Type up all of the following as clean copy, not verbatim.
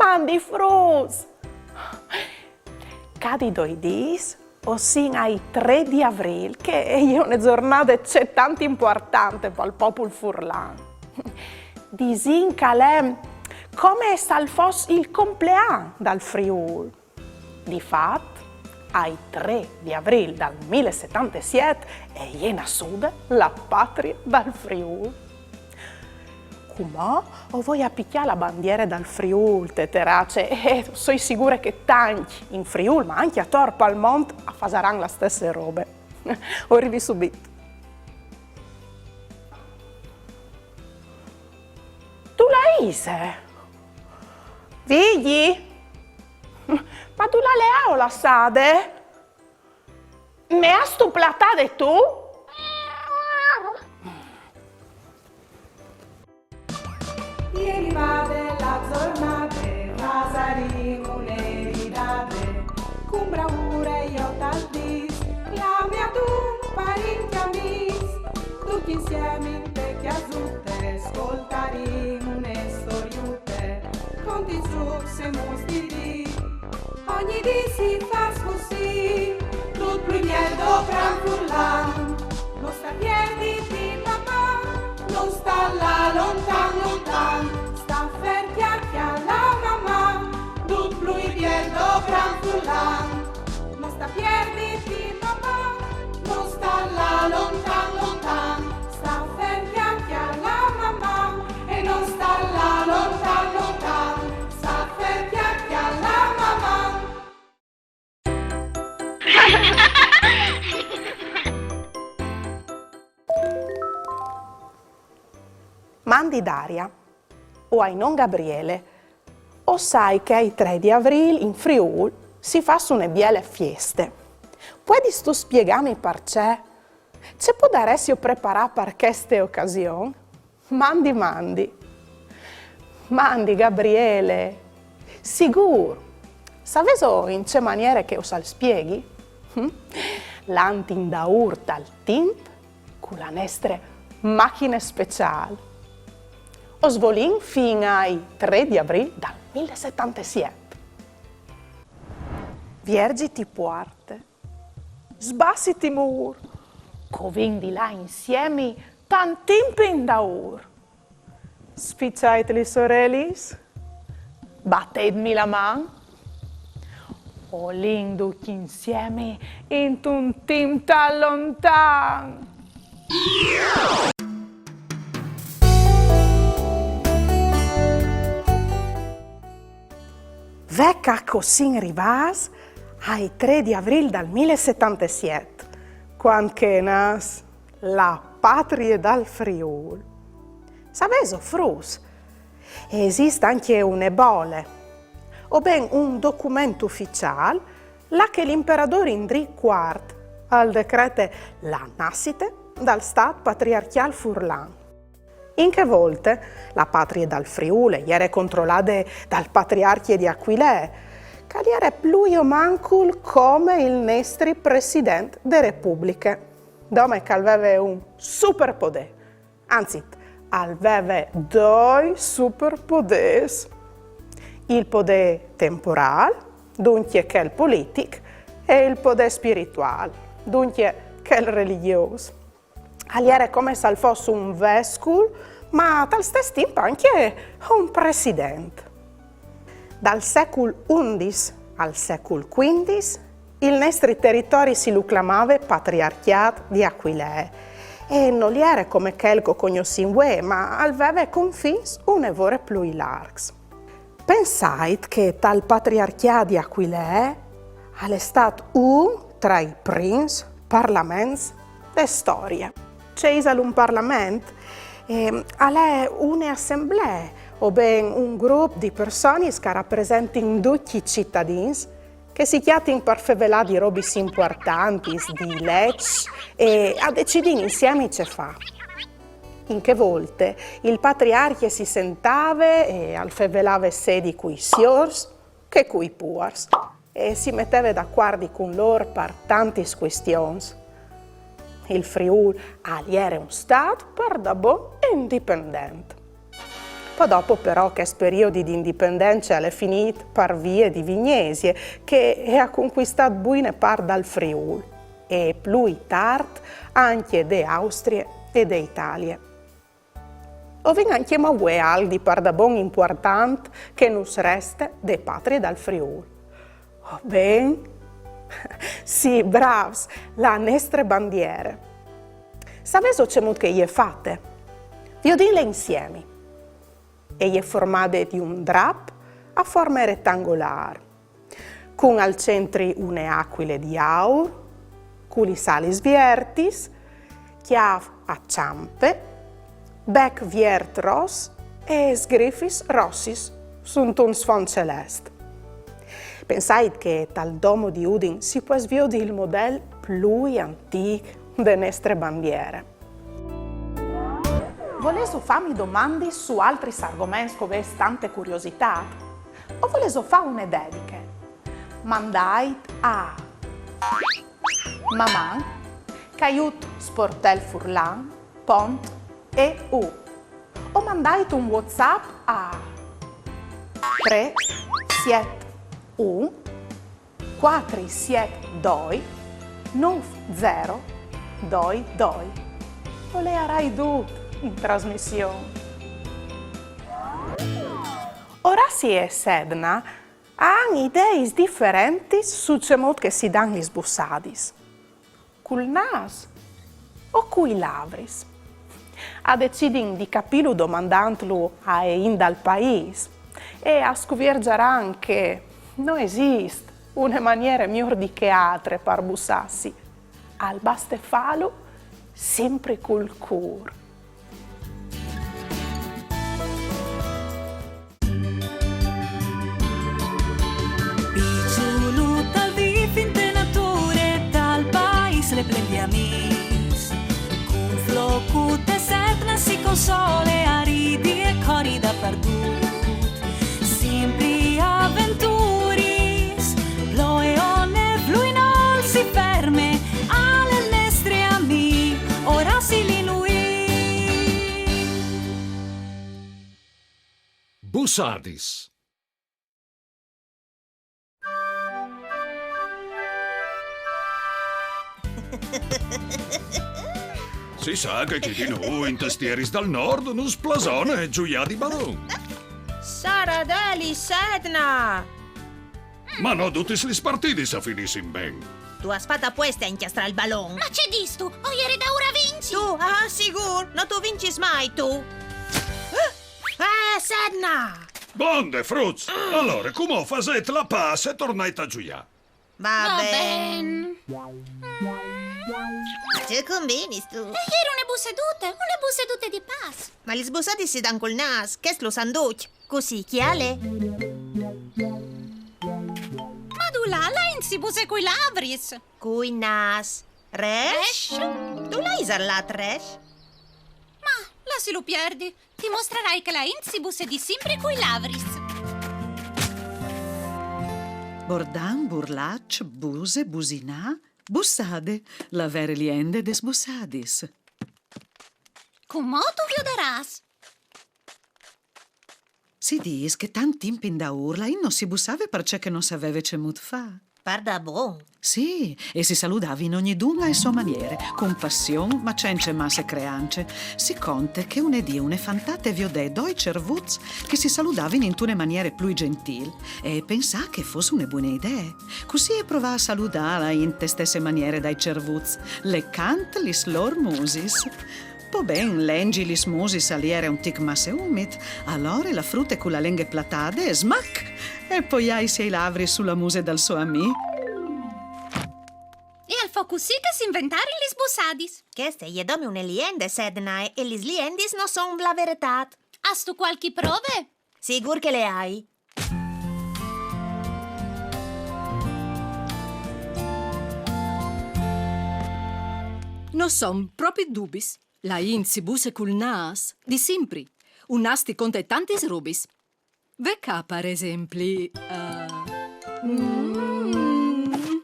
Mandi frus! Cadi doi dis, ossia ai 3 di aprile, che è una giornata c'è tanto importante per il popolo furlan. Disin calè come se fosse il compleanno dal Friuli. Difatti, ai 3 di aprile del 1077 è nascuta la patria dal Friuli. Come? O vuoi appicchiare la bandiera dal Friuli, teterace? Sono sicura che tanti in Friuli, ma anche a Torpa al Monte, faranno le stesse robe. Arrivi subito. Tu la ise? Vigli? Ma tu la leo la sade? Me ha stuplatade tu? Ieri vade la giornata, pasaremo un'eridate, con bravura io tal dis, la mia tu parenti amis, tutti insieme in te chiasutte, ascoltaremo une storiute, conti su se mostri, ogni di si fa così, tutto più niente fra furlan, non sta piedi di mamma, non sta là lontan lontan, sta ferchiacchi alla mamma, tutto più niente fra furlan, non sta piedi di mamma, non sta là lontan lontan, sta ferchiacchi alla mamma, e non sta là lontan lontan, sta ferchiacchi alla mamma. Mandi Daria, o ai non Gabriele, o sai che ai 3 di aprile in Friuli si fanno biele feste. Puoi tu spiegarmi perché? C'è può dare io preparare per queste occasioni? Mandi. Mandi Gabriele, sicuro. Sapeso in che maniera che lo spieghi? L'antin da urta al timp con la nostra macchina speciale. O svolin fino ai 3 di aprile dal 1077. Viergi ti puarte, sbassi ti mur, covin di là insieme tantimpi in daur. Spicciaiteli sorelis, battedmi la man, o linduc insieme in un tim tan lontan. Vecca così rivas ai 3 di aprile dal 1077, quando che nas la patria dal Friuli. Sapeso, frus, esiste anche un'ebole, o ben un documento ufficiale, là che l'imperatore Indri IV al decrete la nascita dal Stato patriarchial furlan. In che volte la patria dal Friuli era controllata dal patriarchio di Aquilea, che era più o mancul come il nostro presidente della Repubblica, dove aveva un superpotere, anzi, aveva 2 superpoteri, il potere temporale, dunque che il politico, e il potere spirituale, dunque che il religioso. Era come se fosse un vescovo, ma al stesso tempo anche un presidente. Dal secolo XI al secolo XV, il nostro territorio si lo chiamava Patriarchiato di Aquilea e non era come quello che conosciamo, ma aveva confini un'evore più larghi. Pensate che tal Patriarchiato di Aquilea è stato uno tra i primi parlamenti della storia. C'è un Parlamento, è un'assemblea o ben un gruppo di persone che rappresentano tutti i cittadini che si chiamano per favelare di robe importanti, di leggi e a decidere insieme ce fa. In che volte il patriarca si sentava e al favelava sedi coi siors che coi puars e si metteva d'accordo con loro per tante questioni. Il Friuli era un Stato per da buon indipendente. Poi dopo però che periodi di indipendenza è finito per vie di Vignesie, che ha conquistato buone par dal Friuli e più tard anche de Austria e de Italia. Ovin anche ma aldi par da bon importante che nus resta de patrie dal Friuli. Oh, ben, sì, bravs, la nostra bandiera. Sapeso c'è molto che gli è fatte? Vi odile insieme. E gli è formata di un drap a forma rettangolare, con al centro une aquile di aur, con i salis viertis, chiav a ciampe, bec viert ros e sgrifis rossis sunt un sfond celeste. Pensate che dal domo di Udin si può sviare il modello più antico delle nostre bandiere. Volevo farmi domande su altri argomenti che avete tante curiosità? O volevo fare una dedica? Mandai a mamma, che aiuta Sportel Furlan, Pont e U. O mandai un WhatsApp a 3 7 1 4 7 2 9 0 2 2. O le arai tutto in trasmissione. Orasi e Sedna hanno idee differenti su ciò che si danno gli sbussadis. Col nas o coi lavris. A decidere di capirlo domandandolo a in dal paese e a scoprire anche che non esiste una maniera migliore che altre per bussarsi. Al baste falo sempre col cuore. Le prendi amis con flocute serpna si console a ridi e cori da perdut sempre avventuris ploe o nevluinol si ferme alle nostre ami ora si linui Bussadis. Si sa che chi di noi in tastieris dal nord non splasona e gioia di ballon. Saradeli, Sedna! Ma no, tutti gli partiti sa finissin ben. Tu has fatta puesta a inchiastrare il ballon. Ma c'è disto? O ieri da ora vinci? Tu? Ah, sicuro? Non tu vinci mai, tu? Sedna! Bonde, Fruz! Allora, come faset la pace e tornai a gioia? Va bene. ben. Ci convieni, tu? Ieri une busedute di pas. Ma gli sbussati si dan col nas, che lo sanducci. Così, chiale? Ma tu là, si buse coi labris. Cui nas. Resh? Tu l'hai sarlat, Resh? Ma, là se lo perdi. Ti mostrerai che la si buse di sempre coi labris. Bordan, burlac, buse, busina, bussade, la vere liende des bussadis. Come tu vioderas? Si dis che tant timp in da urla in non si bussava perché non sapeva cemut fa. Parda bon. Sì, e si saludava in ogni dunga e sua maniere, con passione, ma cence masse creance. Si conte che un'edì une fantate viodè doi cervuz che si saludavano in tune maniere più gentili e pensà che fosse una buona idea. Così e provò a saludarla in te stesse maniere dai cervuz, le cant lis lor musis. Po ben, lengi lis musis aliere un tic masse umid, allora la frutta con la lenghe platade e smac! E poi hai sei lavri sulla muse dal suo ami. E al fa così che si inventare gli sbussadis. Queste gli domi une liende, Sedna, e gli liendis non son la verità. Has tu qualche prove? Sigur che le hai. Non son proprio dubis. La si buse col nas, di sempre. Un nas ti conta tantis rubis. Vecca, per esempio,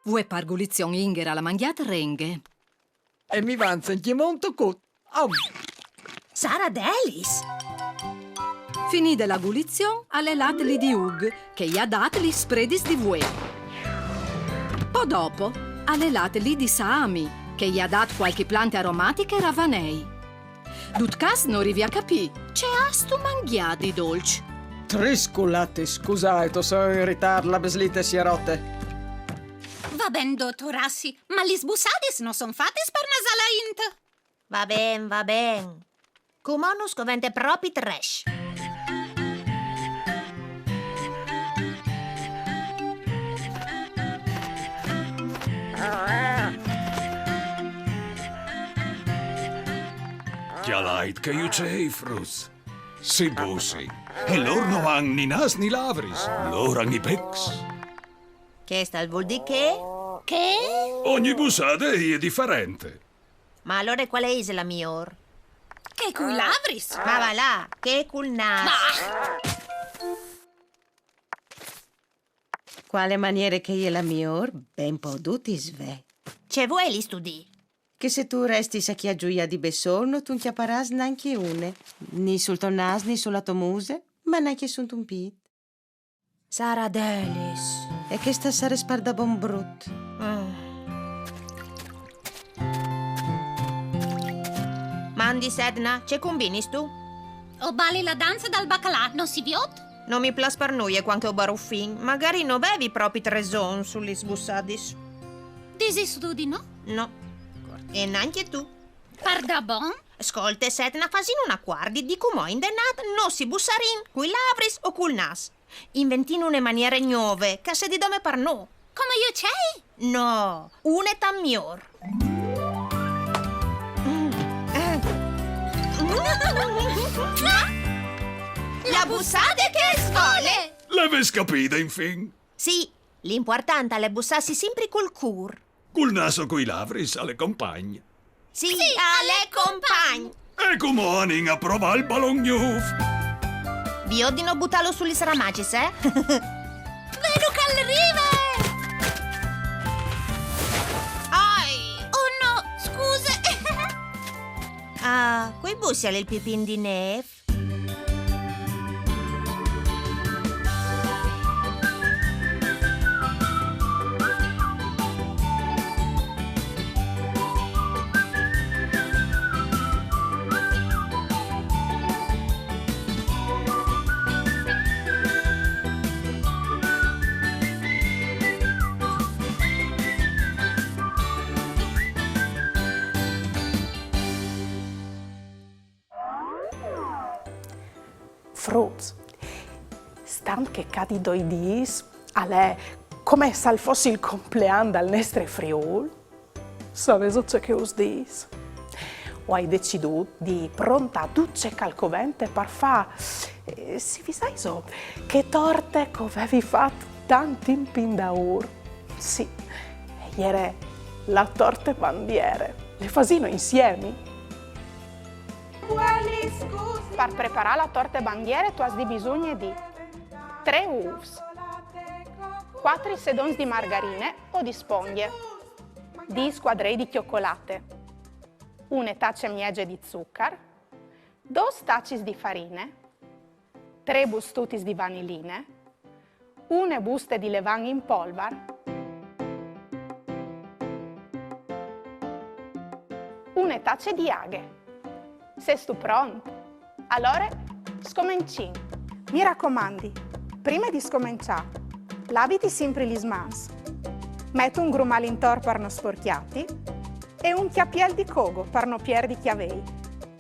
Vue pargulizion ingera la mangiata renghe. E mi vanza in Piemonte con... Oh. Sara Delis. Finita la gulizione, alle lateli di Hug, che gli ha dato gli spredis di Vue. Poi dopo, alle lateli di Saami, che gli ha dato qualche piante aromatiche ravanei. Dutcas non rivi a capì, c'è asto mangià di dolci. Trisculati, scusate, sono in ritardo, la beslite si è rotte. Va ben, dottorassi, ma gli sbussadis non son fatis per nasalaint. Va ben. Comunus covente propi trash. Chialait che io c'è, frus. Si bussi. E loro non hanno ni nas ni lavris. Loro hanno i pecs. Che sta vuol di che? Che? Ogni bussata è differente. Ma allora qual è la miglior? Che cui lavris? Ma va là, che cul nas. Quale maniere che è la miglior? Ben potuti sve. C'è vuoi li studi? Che se tu resti sa chi a gioia di besonno, tu non chiapparas neanche une. Ni sul ton nas, ni sulla tua muse, ma neanche sunt un pit. Sara Delis. E che sta sare sparda bon brut. Mandi Sedna, c'è combinis tu? O bali la danza dal baccalà, non si viot? Non mi plas per noi e quanto baruffin. Magari non bevi proprio treson sugli sbussadis. Disi studi, no? No. E neanche tu. Pardabon? Ascolte, Sedna, fasin una guardi di come in denat non si bussarin, cui lavris o cul nas. Inventin une maniere nuove, che se di dome par no. Come io c'hai? No, une tam miglior. La bussate che svole! L'avete capita, infine? Sì, l'importante è bussarsi sempre col cur. Col naso coi lavris alle compagne. Sì, alle compagne. E come anin a provare il balognuf? Vi ordino buttarlo sugli saramagis, eh? Vedo che arriva! Ai! Oh no, scuse! Ah, quei bussi alle il pipin di neve. Fruz, stant che cadi doi dis, alle come se fosse il compleanno del nostro Friul, sapete ciò che us dis? O hai deciduto di pronta duce calcovente per fare, si vi sai so, che torte che avevi fatto tanti in pindaur. Sì, e ieri la torte bandiere, le fasino insieme. Per preparare la torta bandiere tu hai bisogno di 3 uova, 4 sedons di margarine o di spoglie, 10 squadrei di cioccolate, 1 taccia miege di zucchero, 2 tacis di farine, 3 bustutis di vanilline, 1 buste di levain in polvere, 1 taccia di aghe. Sei tu pronto? Allora, scominci. Mi raccomandi, prima di scominciare, laviti sempre gli smans. Metti un grumale in tor per non sporchiati e un chiappiel di cogo per non perdi chiavei.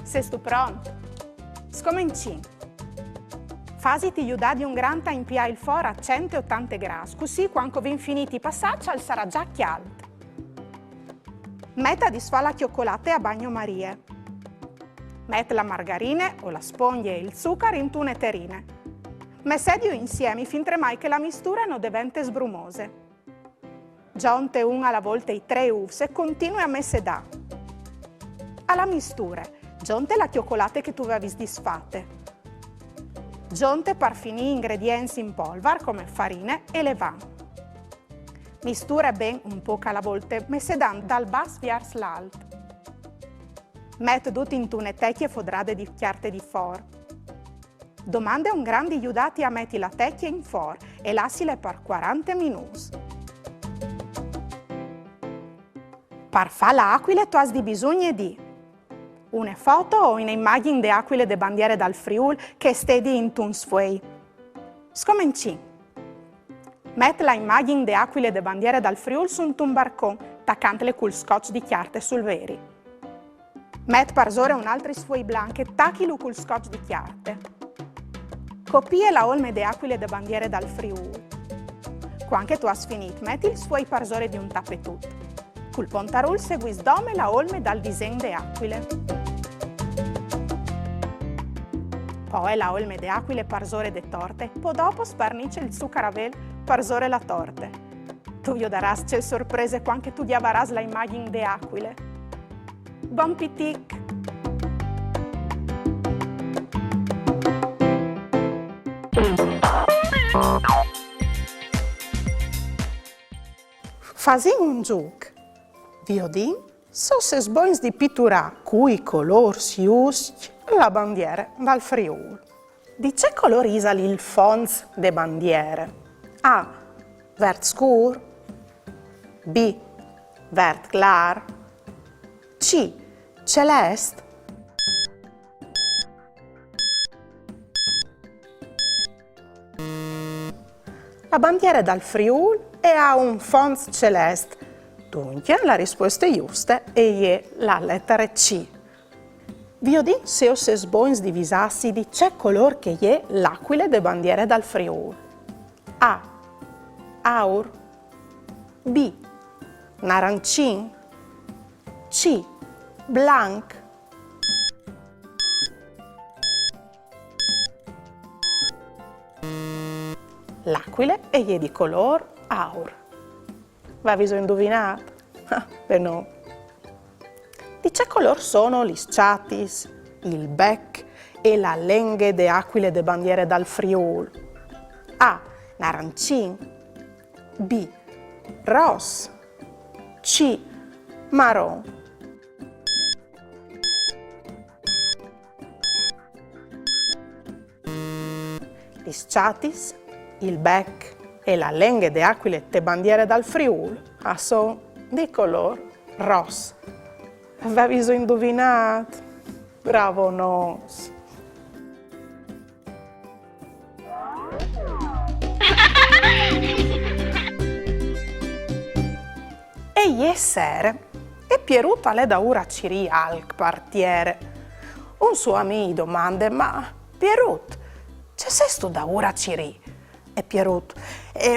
Sei tu pronto? Scominci. Fasiti aiutare di un granta in pia il foro a 180 gradi, così quando vi finiti i passaggi sarà già chialdo. Metta di sfala cioccolate a bagnomarie. Metti la margarina o la spoglia e il zucchero in tune terrine. Messedio insieme finché mai che la mistura non diventa sbrumose. Giunte una alla volta i 3 uova e continui a messedà. Alla mistura, giunte la cioccolata che tu avevi disfatte. Giunte per finire ingredienti in polvere come farina e levain. Mistura ben un po' alla volta messedando dal basso verso l'alto. Metti tutto in tune tecchie fodrade di chiarte di for. Domande un grandi aiutati a metti la tecchia in for e lassile per 40 minuti. Per fare l'aquile tu hai bisogno di una foto o un'immagine di aquile de bandiere dal Friul che stedi in un sfuei. Scominci. Metti la immagine di aquile de bandiere dal Friul su un barcon, taccantele col scotch di chiarte sul veri. Metti per sore un altro sfuei blanche, tacchilo col scotch di chiarte. Copia la olme de aquile de bandiere dal Friul. Quando tu hai finito, metti il suoi parsore di un tappetut. Col pontarul segui sdome la olme dal disegno de aquile. Poi la olme de aquile parsore de torte, poi dopo sparnice il suo caravel parsore la torte. Tu gli daras c'è sorprese quando tu gli avaras la immagine de aquile. Bon pitic! Fazi un gioco. Viodin, so se sboins di pittura cui color si usci la bandiera dal Friul. Di che color isali il fons de bandiere? A. Vert scur. B. Vert clar. C. Celeste. La bandiera dal Friul ha un fons celeste. Dunque, la risposta giusta è la lettera C. Viodin se o se sboins divisassi di che color che è l'aquile de bandiere dal Friul. A. Aur. B. Narancin. C. Blanc. L'aquile è di color aur. Va viso indovinato? Beh no. Di che color sono gli sciatis, il bec e la lenghe de aquile de bandiere dal Friul? A. Narancin. B. Ros. C. Marron. Gli sciatis, il bec e la lenghe de aquile de bandiere dal Friul sono di color ros. Va viso indovinato? Bravo nos! E ieri e Pierut alle da ora ciri al quartiere. Un suo amico domanda, ma Pierut, c'è sesto da ora ciri? E Pierut,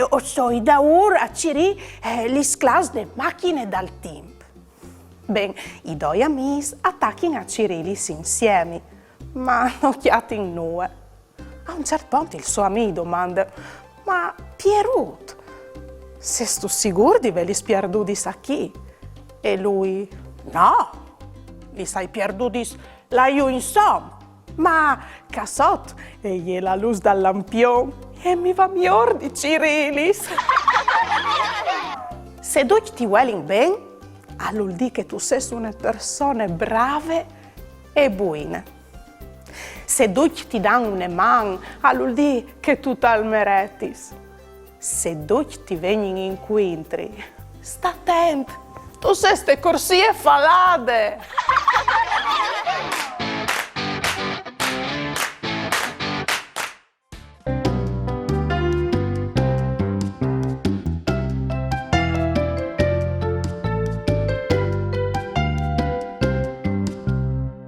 o so da ora ciri le clas de macchine dal tempo. Ben, i due amici attacchino a cirilis insieme, ma non chiati in nue. A un certo punto il suo amico domanda, ma Pierut, sei tu sicuro di averli perduti a chi? E lui, no, li sai perduti là io insomma, ma cassot, e gli la luce dal lampione e mi va miglior di cirilis. Se tu ti vuoi bene, allora di che tu sei una persona brave e buona. Se tu ti danno una mano, allora di che tu tal meretis. Se tu ti vengono incontri, sta attento, tu sei ste corsie falade.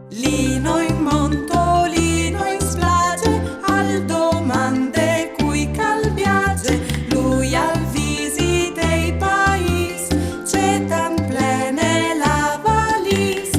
Lino in monto, Lino in splage, al domande cui calviage, lui al visite i pais, c'è tan plene la valis,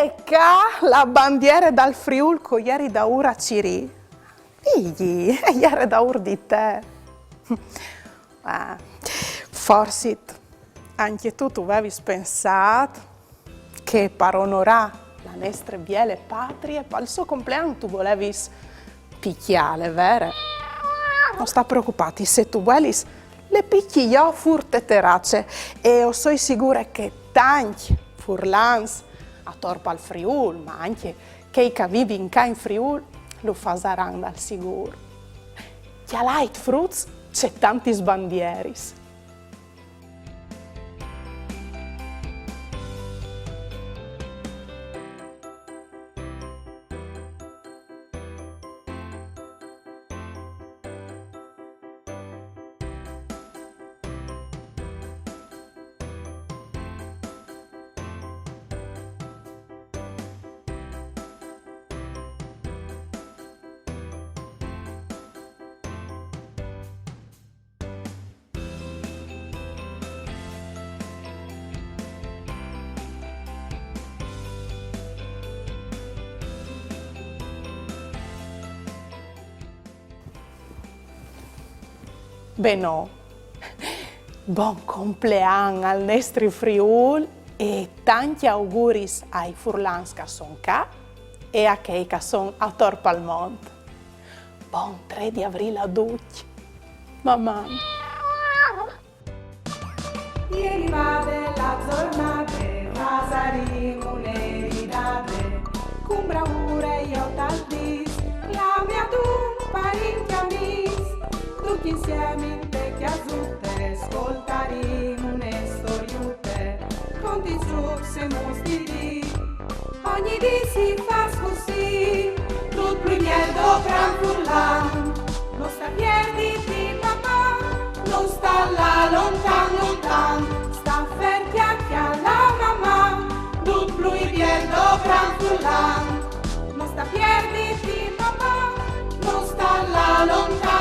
Ecca la bandiera dal Friul che ieri da ora Ciri. Figli, ieri da ur di te. Forse anche tu avevi pensato che per onorare la nostra biele patria, per il suo compleanno tu volevi picchiare, vero? Non sta preoccupati, se tu vuoi le picchi io furte terrace e sono sicura che tanti furlans a torpa al Friul, ma anche che vivi in Friul lo faranno dal sicuro. Chi ha light fruits c'è tanti sbandieris. Beh no, buon compleanno al nostro Friul e tanti auguri ai furlans che sono qua e a chi che sono a Torpa al Monte. Buon 3 di aprile a tutti, mamma. Ieri va della giornata, Vasarino l'eridate, con bravura io t'aldis, la mia tumpa in camis. Tutti insieme in te chiasutte, ascoltaremo une storiute, conti su se mostri. Ogni dì si fa così, tutto primier dovran furlan. Non sta pierditi papà, non sta là lontan, sta ferti alla mamma, tutto primier dovran furlan. Non sta pierditi papà, non sta là lontan.